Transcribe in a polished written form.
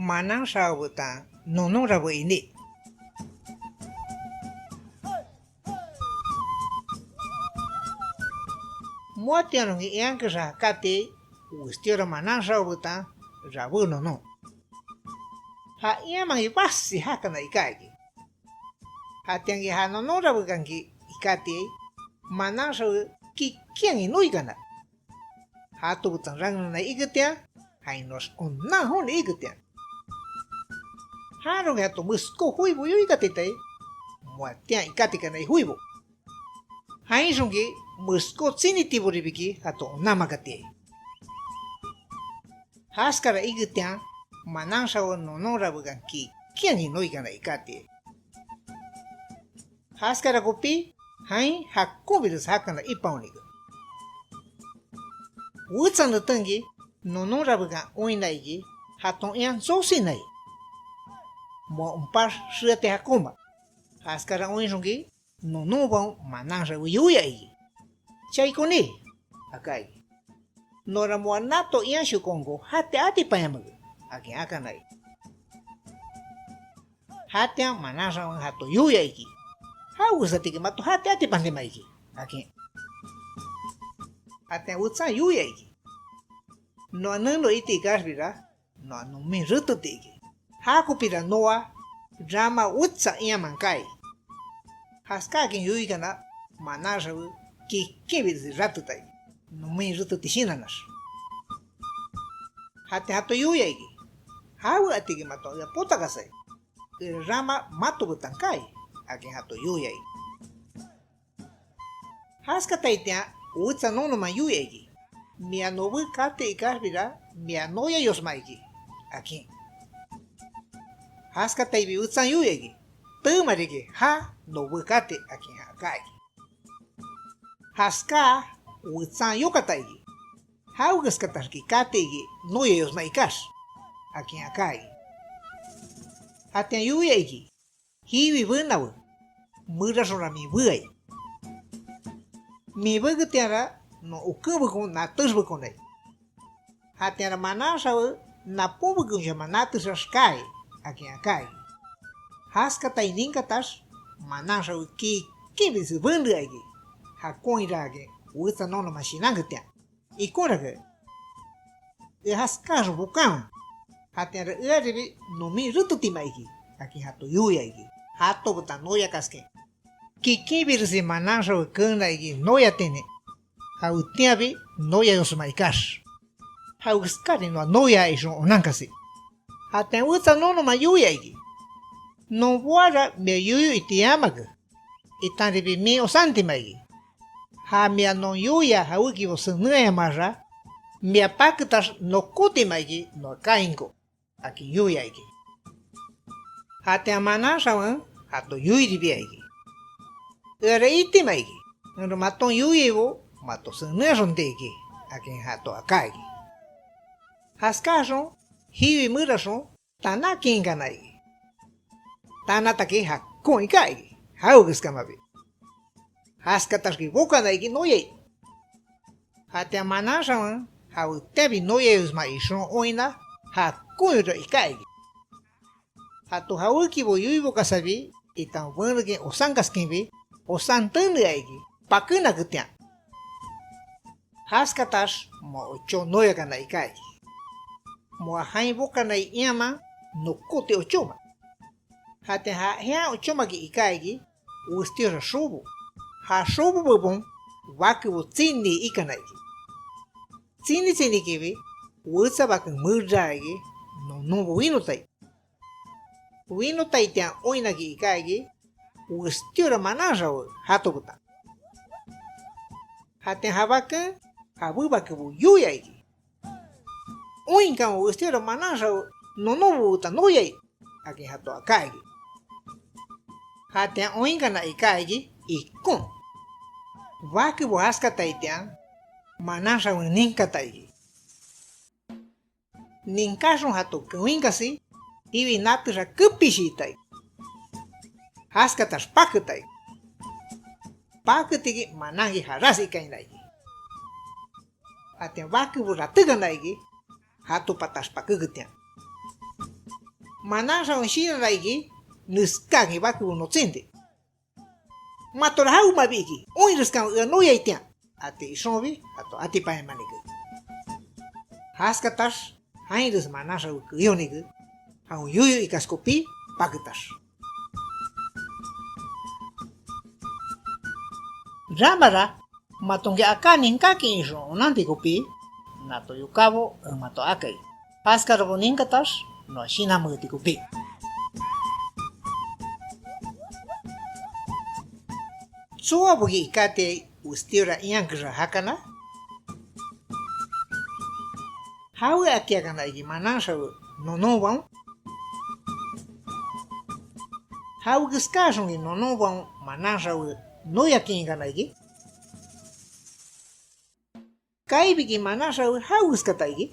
manang sabutan nonong rabu ini. Mua tiang ngi yang kesah kati ustira manang sabutan rabu nonong. Ha ia mangi pasti hakana ikagi. Ha tiang ha nonong rabu kangi ikati manang sabu ki kiang inui kana. Ha tu butang rang na igatia hai nos onna hon igatia. Ha rong ha tu musko huibu yu ikati tai. Mua tiang ikati kana huibu. Hai songi musko tsini tiburi biki atau nama kati. Haskara igatia manang sabu nonong rabu kangi kiang inui kana ikati. Haskara kopi hai hakko bilis hakana ipauniga. Wutsan na tangi nonong rabu kan oinai gi hatong yang sosi nai. Mo umpar suate hakoma. Haskara oin songi nonong bang manang sabu yuya gi. Chai koni akai. Nora mo nato yang shukongo hati ati payamaga. Aki akanai. Hati yang manang sabu hato yuya gi. Haus ati ke mato hati ati pandemai gi. Aki. Hati yang utsa yuya gi. No nando iti kasbira no min rutu tigi. Haku pira noa drama utsa iya mangkai. Haska kin yui kana manasabu ki kibis ratu tai. No min rutu tishinanas. Hati hato yuya gi. Hau ati ke mato ya puta kasai. Drama mato butangkai. Akin hato yuya gi. Haska taitia utsa nono ma yuya gi. Mia nobu kate ikasbira mia noya yosmaiki. Aki. Haska taibi utsan yuyegi. Tumarigi ha nobu kate aki hakai. Haska utsan yokataigi. Ha ugas katarki kategi noya yosmaikas. Aki hakai. Hatian yuyegi. Hiwi bunawu. Mura sora mi buai. Mi bugutiara no ukubukun na tusbukunai. Hatiara manang sabu na pubukun jama na tusaskai aki akai. Haska tai ninkatas manang sabu ki kibis bundu agi. Hakoira agi uta nono masinangatia. Ikora ke. Haska bukan. Hatiara ribi no mi rututi maiki aki hato yuya agi. Hato buta noya kaske. Ki kibis manang sabu kuna agi noya tene. Hau tiabi noya yosmaikas. Hau skari no noya iso onankasi. Haten utsa nono ma yuya igi. No buara me yuyu itiamaga. Itan ribi mi osantima igi. Ha mia no yuya hau ki osunuya marra. Mia pakutas no kutima igi no kaingo. Aki yuya igi. Haten amana sawan hato yuyi ribia igi. Ere itima igi. Nero maton yuyi wo mato seneson teki akin hato akai. Haskason hiwi murason tana kinganai. Tana taki hakko ikai. Haugus kamabi. Haskataski bokanai ki noye. Hati amanasan hau tebi noye usma ison oina hakko iro ikai. Hato hauki bo yui bokasabi itan wenrgen osankas kimbi osan tenu aigi pakuna kutian. Haskatas mo ocho noya kana ikai. Mo hai boka na iama no kote ochoma. Hate ha hea ochoma ki ikai gi ustira shobu. Ha shobu bobon waku wo tsini ikana gi. Tsini kibi utsa baku murra gi no nobo winotai. Winotai tian oina ki ikai gi ustira manasa wo hato buta. Hate habaka habuba kebu yuya igi. Oinkan wo ustira manasa nonobu uta noyai. Aki hato akai igi. Hatian oinkan na ikai igi ikon. Wakibu haskata itian manasa ninkata igi. Ninkason hato kuinkasi iwi natusha kupishi itai. Haskatas pakutai. Pakutigi manangi haras ikai nai. Atian wakibu ratuga nai gi hatu patas pakugutian. manasang shira lagi nuskangi baku no tsende. Mator hau mabiki, oi ruskan no yaitia. Ati shombi, ato ati pae maniku. Haskatas, hainus manasang kuyoniku. Hau yuyu ikaskopi, pakutas. Ramara, matonge akanin kaki isho nanti kopi, nato yukabo mato akai. Haskaro ninkatas, no shinamuti kopi. Tsua bugi ikate ustiora yankra hakana. Hawe akiakana igi manasau nonobang. Hawe giskasongi nonobang manasau no yakin kana igi. Kai bigi manasau hawe giskata igi.